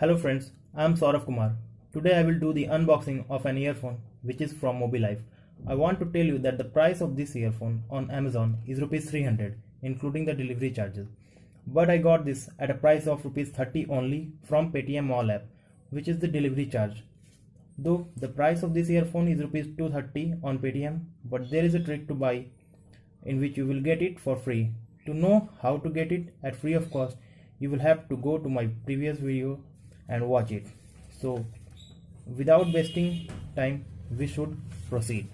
Hello friends, I am Saurav Kumar. Today I will do the unboxing of an earphone which is from Mobilife. I want to tell you that the price of this earphone on Amazon is rupees 300 including the delivery charges. But I got this at a price of rupees 30 only from Paytm Mall app, which is the delivery charge. Though the price of this earphone is rupees 230 on Paytm, but there is a trick to buy in which you will get it for free. To know how to get it at free of cost, you will have to go to my previous video and watch it. So without wasting time, we should proceed.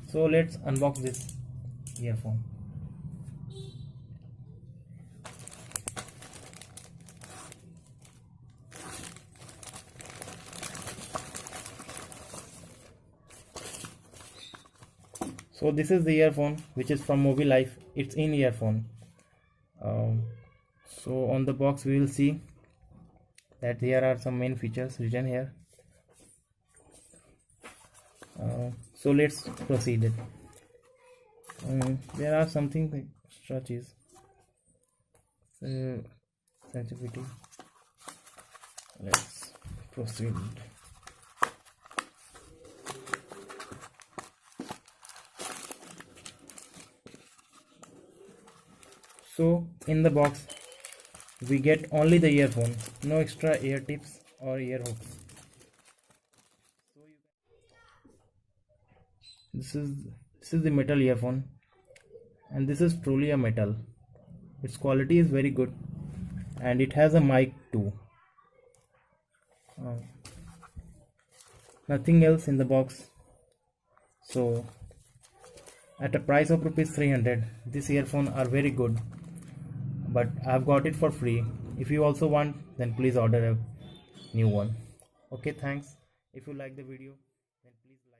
So let's unbox this earphone. So this is the earphone which is from Mobilife. It's in earphone. So on the box we will see that there are some main features written here. So let's proceed. There are something like such is sensitivity. Let's proceed. So in the box we get only the earphone, no extra ear tips or ear hooks. So this is the metal earphone, and this is truly a metal. Its quality is very good, and it has a mic too. Nothing else in the box. So at a price of rupees 300, these earphones are very good, but I've got it for free. If you also want, then please order a new one. Okay, thanks. If you like the video, then please like.